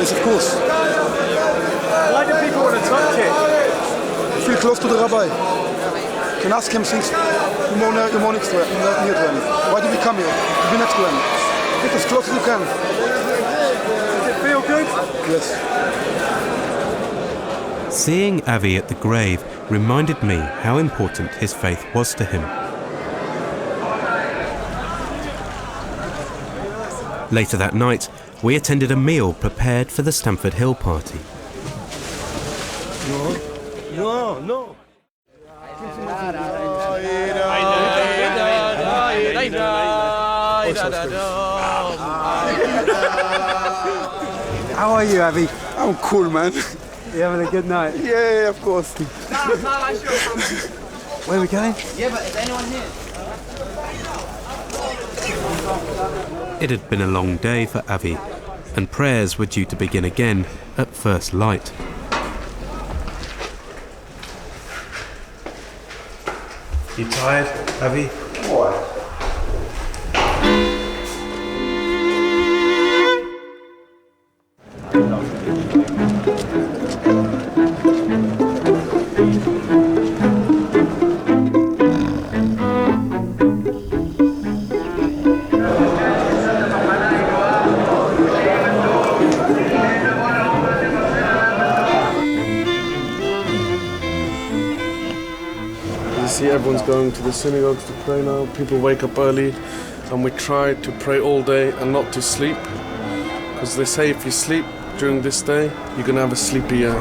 Yes, of course. Why do people want to touch it? Feel close to the rabbi. You can ask him things. You're more next to him, near to him. Why did we come here? To be next to him. Get as close as you can. Does it feel good? Yes. Seeing Avi at the grave reminded me how important his faith was to him. Later that night, we attended a meal prepared for the Stamford Hill party. No. How are you, Avi? I'm cool, man. You having a good night? Yeah, of course. Where are we going? Yeah, but is anyone here? It had been a long day for Avi, and prayers were due to begin again at first light. You tired, Avi? What? See, everyone's going to the synagogues to pray now. People wake up early, and we try to pray all day and not to sleep, because they say if you sleep during this day, you're going to have a sleepy year.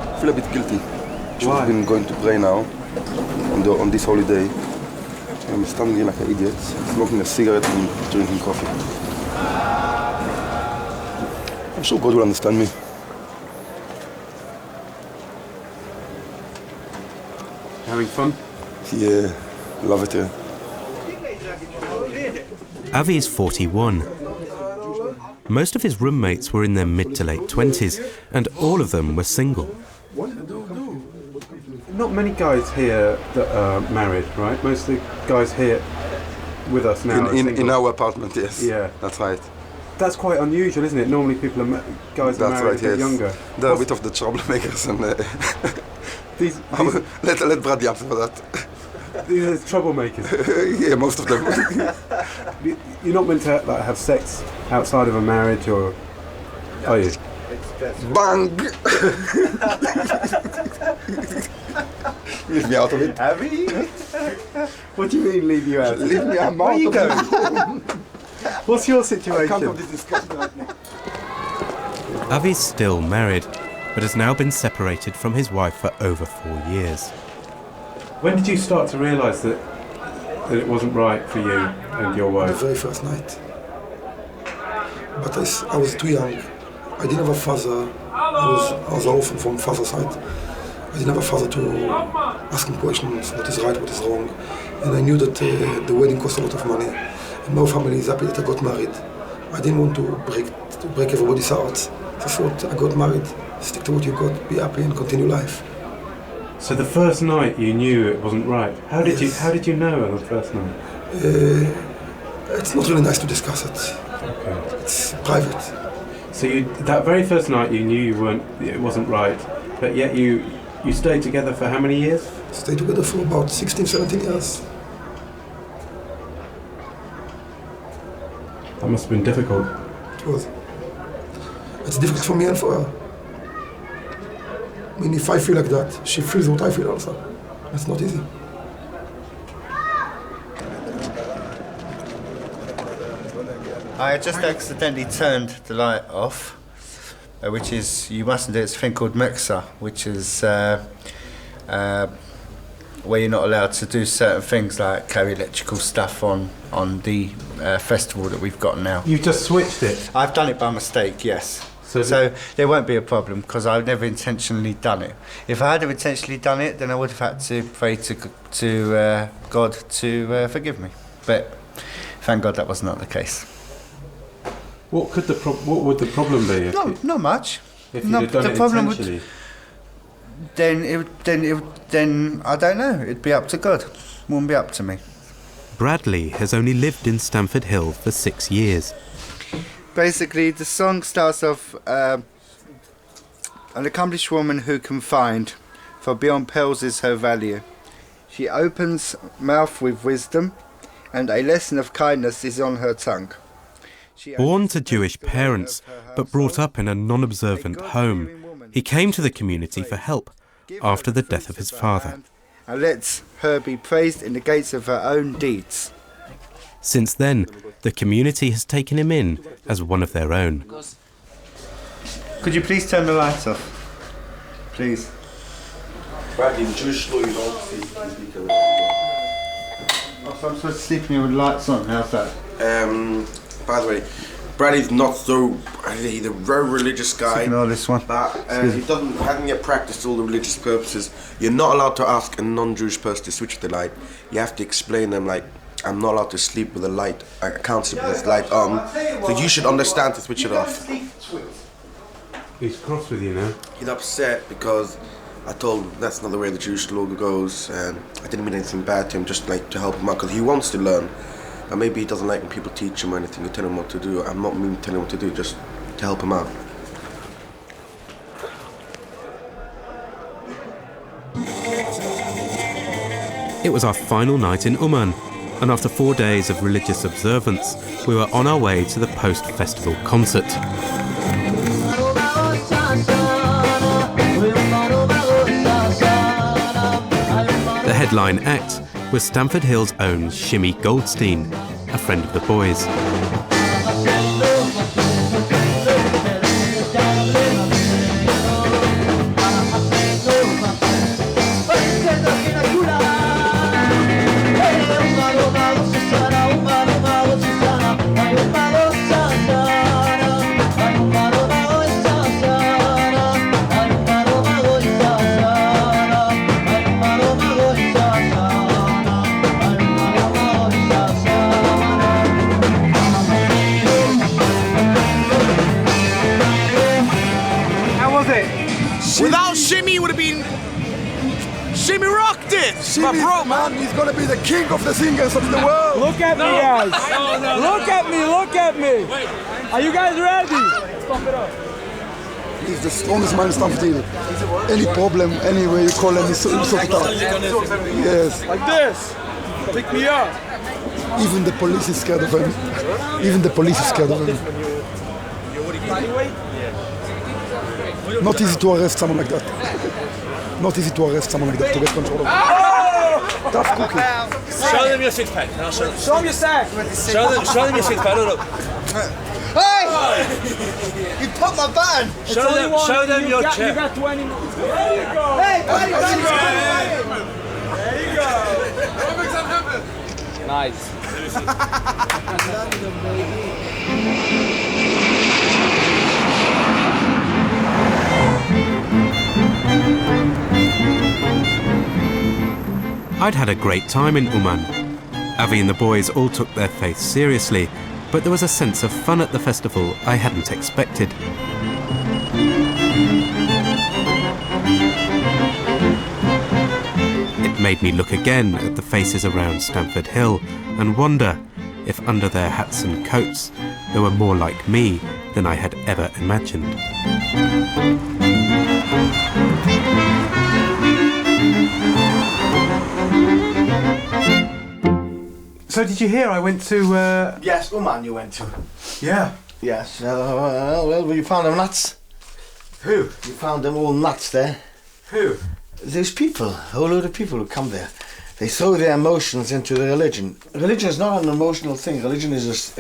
I feel a bit guilty. Should have been going to pray now on this holiday. I'm standing here like an idiot, smoking a cigarette and drinking coffee. I'm sure God will understand me. Having fun? Yeah, love it here. Avi is 41. Most of his roommates were in their mid to late 20s, and all of them were single. Not many guys here that are married, right? Most of the guys here with us now In our apartment, yes. Yeah. That's right. That's quite unusual, isn't it? Normally people are guys are That's married right, a bit yes. younger. They're a bit of the troublemakers, and These let Brady answer for that. these are troublemakers. Yeah, most of them. You're not meant to have sex outside of a marriage, or are you? Bang! Leave me out of it. Avi? What do you mean, leave you out? Leave me out. Where are you going? What's your I can't situation? have this discussion right now. Avi's still married, but has now been separated from his wife for over 4 years. When did you start to realise that it wasn't right for you and your The wife? very first night. But I was too young. I didn't have a father. I was orphan from father's side. I didn't have a father to ask him questions, what is right, what is wrong. And I knew that the wedding cost a lot of money. And my family is happy that I got married. I didn't want to break everybody's hearts. So I thought, I got married, stick to what you got, be happy and continue life. So the first night you knew it wasn't right. How did you know on the first night? It's not really nice to discuss it. Okay. It's private. So that very first night you knew it wasn't right, but yet you stayed together for how many years? Stayed together for about 16, 17 years. That must have been difficult. It was. It's difficult for me and for her. I mean, if I feel like that, she feels what I feel also. It's not easy. I just accidentally turned the light off, which is, you mustn't do, it's a thing called meksa, which is where you're not allowed to do certain things like carry electrical stuff on the festival that we've got now. You just switched it? I've done it by mistake, yes. So there won't be a problem because I've never intentionally done it. If I had intentionally done it, then I would have had to pray to God to forgive me. But thank God that was not the case. What would the problem be? Not much. If you'd have done it intentionally? Then I don't know. It'd be up to God. It wouldn't be up to me. Bradley has only lived in Stamford Hill for 6 years. Basically, the song starts off, an accomplished woman who can find, for beyond pearls is her value. She opens mouth with wisdom, and a lesson of kindness is on her tongue. Born to Jewish parents, but brought up in a non-observant home, he came to the community for help after the death of his father. And lets her be praised in the gates of her own deeds. Since then, the community has taken him in as one of their own. Could you please turn the lights off? Please. Bradley, in Jewish law you don't sleep alone. Oh, so I'm supposed to sleep in here with lights on, how's that? By the way, Bradley's not so, he's a very religious guy. Ignore this one. But he hasn't yet practiced all the religious purposes. You're not allowed to ask a non-Jewish person to switch the light. You have to explain them like, I'm not allowed to sleep with the light, I can't sleep with this light on. So you should understand to switch it off. He's cross with you now. He's upset because I told him that's not the way the Jewish law goes, and I didn't mean anything bad to him, just like to help him out, because he wants to learn. And maybe he doesn't like when people teach him or anything, you tell him what to do. I'm not mean telling him what to do, just to help him out. It was our final night in Uman, and after 4 days of religious observance, we were on our way to the post-festival concert. The headline act was Stamford Hill's own Shimmy Goldstein, a friend of the boys. Without Shimmy, it would have been... Shimmy rocked it! Shimmy, man, he's gonna be the king of the singers of the world! Look at me, guys! Look at me, look at me! Are you guys ready? Stop it up. He's the strongest man in Stamford Hill. Any problem, anywhere you call him, he's sort it out. Yes. Like this! Pick me up! Even the police is scared of him. Even the police is scared of him. Not easy to arrest someone like that. Not easy to arrest someone like that, to get control of him. Tough cookie. Show them your six-pack. Show them your sack! Show them your six-pack. Look. Hey! You put my band! Show them your chair. You got 20 more. There you go! Hey, buddy, There you go! Nice. I'd had a great time in Uman. Avi and the boys all took their faith seriously, but there was a sense of fun at the festival I hadn't expected. It made me look again at the faces around Stamford Hill and wonder if under their hats and coats they were more like me than I had ever imagined. So did you hear I went to... Yes, Uman you went to. Yeah. Yes, well, you found them nuts. Who? You found them all nuts there. Who? There's people, a whole load of people who come there. They throw their emotions into the religion. Religion is not an emotional thing. Religion is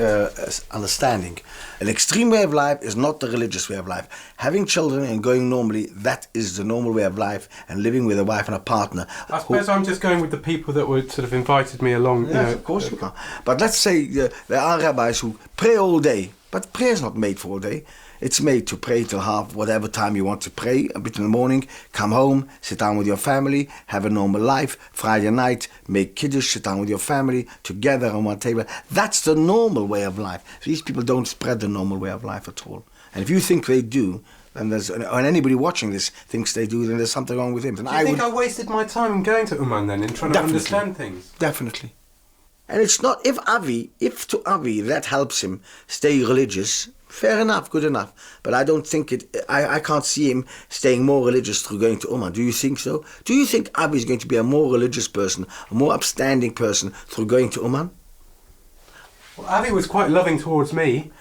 understanding. An extreme way of life is not the religious way of life. Having children and going normally, that is the normal way of life, and living with a wife and a partner. I suppose I'm just going with the people that would sort of invited me along. Yes, of course you can. But let's say there are rabbis who pray all day, but prayer is not made for all day. It's made to pray till whatever time you want to pray, a bit in the morning, come home, sit down with your family, have a normal life, Friday night, make kiddush, sit down with your family, together on one table. That's the normal way of life. These people don't spread the normal way of life at all. And if you think they do, and anybody watching this thinks they do, then there's something wrong with him. Do you think I wasted my time in going to Uman then, in trying to understand things? Definitely. And it's not, if to Avi that helps him stay religious, fair enough, good enough. But I don't think I can't see him staying more religious through going to Uman. Do you think so? Do you think Avi is going to be a more religious person, a more upstanding person through going to Uman? Well, Avi was quite loving towards me.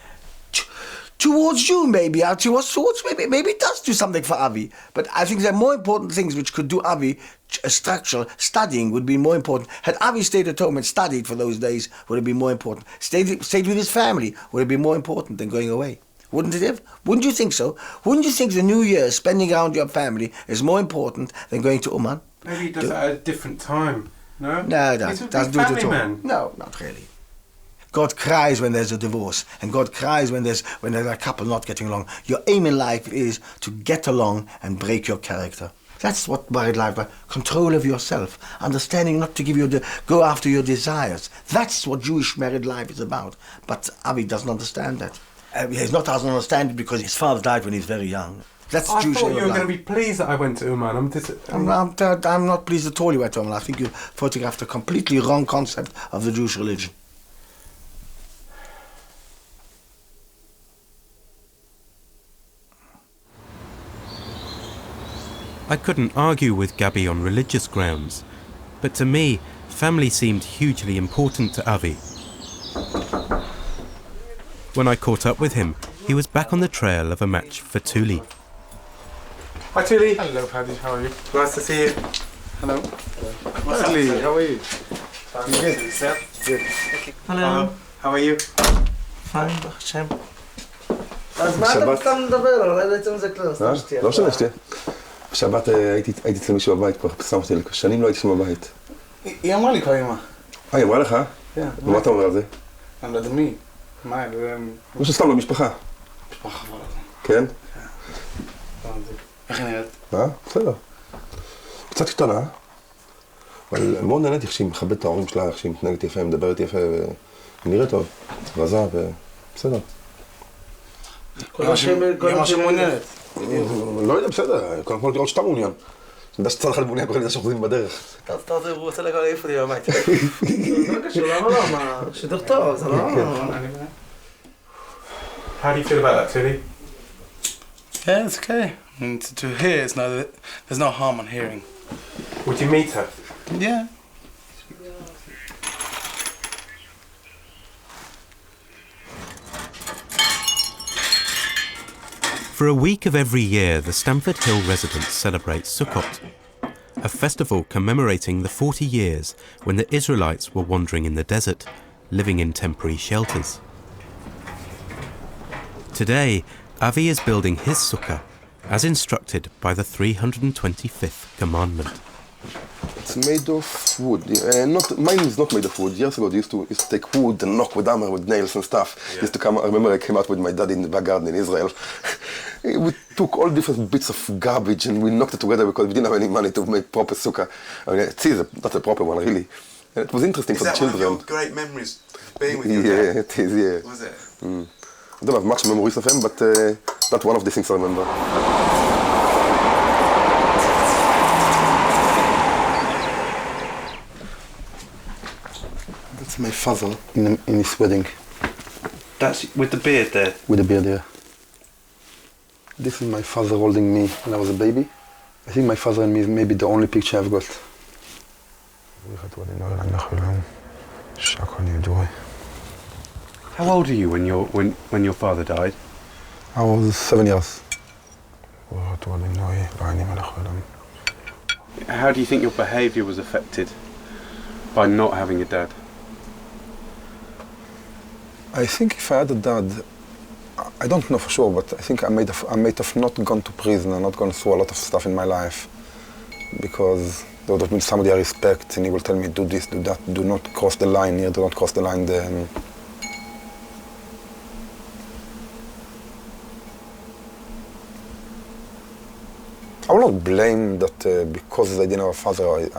Towards you, maybe. Towards maybe it does do something for Avi. But I think there are more important things which could do Avi structural. Studying would be more important. Had Avi stayed at home and studied for those days, would it be more important? Stayed with his family, would it be more important than going away? Wouldn't it have? Wouldn't you think so? Wouldn't you think the New Year, spending around your family, is more important than going to Uman? Maybe he does that at a different time. No? No, that doesn't do it at all. Man. No, not really. God cries when there's a divorce, and God cries when there's a couple not getting along. Your aim in life is to get along and break your character. That's what married life is. Control of yourself, understanding not to go after your desires. That's what Jewish married life is about. But Avi doesn't understand that. He doesn't understand it because his father died when he was very young. That's Jewish thought you were life. going to be pleased that I went to Uman. I'm not pleased at all you went to Uman. I think you photographed a completely wrong concept of the Jewish religion. I couldn't argue with Gabi on religious grounds, but to me, family seemed hugely important to Avi. When I caught up with him, he was back on the trail of a match for Tuli. Hi Tuli. Hello Paddy, how are you? Nice to see you. Hello. Paddy, how are you? Good. Hello. How are you? Fine, Hashem. אז מה אתה סתם מדבר? אולי בעצם זה קלוס. לא משנה, שתהיה. בשבת הייתי אצל מישהו בבית כבר, שמתי לב, שנים לא הייתי שם בבית. היא אמרה לי כבר אמא. היא אמרה לך? כן. ומה אתה אומר על זה? אני לא יודע מי. מה? לא שסתם לא משפחה. משפחה חברה. כן? איך היא נראית? בסדר. קצת קטנה, אבל מאוד נהניתי איך שהיא מכבדת את ההורים שלה, איך שהיא מתנהגת יפה, מדברת יפה, ונראית טוב, רזה, ובסדר. כל מה שמעוניינת. לא יודע, בסדר, קודם כל לראות שאתה מעוניין. אני יודע שצד אחד מעוניין, כל ידי שאחוזים בדרך. אתה רוצה להעיף אותי בבית. זה לא קשור, למה לא? מה? שידור טוב, זה לא... How do you feel about that, Tuli? Yeah, it's okay. I mean, to hear, there's no harm on hearing. Would you meet her? Yeah. For a week of every year, the Stamford Hill residents celebrate Sukkot, a festival commemorating the 40 years when the Israelites were wandering in the desert, living in temporary shelters. Today, Avi is building his sukkah, as instructed by the 325th commandment. It's made of wood. Mine is not made of wood. Years ago, they used to take wood and knock with hammer, with nails and stuff. Yeah. Used to come. I remember I came out with my dad in the back garden in Israel. We took all different bits of garbage and we knocked it together because we didn't have any money to make proper sukkah. I mean, it is not a proper one, really. And it was interesting for the children. Is that one of your great memories, being with your dad? Yeah, it is, yeah. Was it? I don't have much memories of him, but that's one of the things I remember. That's my father in his wedding. That's with the beard there? With the beard, yeah. This is my father holding me when I was a baby. I think my father and me is maybe the only picture I've got. How old are you when your father died? I was 7 years. How do you think your behaviour was affected by not having a dad? I think if I had a dad, I don't know for sure, but I think I might have not gone to prison and not gone through a lot of stuff in my life, because there would have been somebody I respect and he will tell me, do this, do that, do not cross the line here, do not cross the line there. And I will not blame that because I didn't have a father,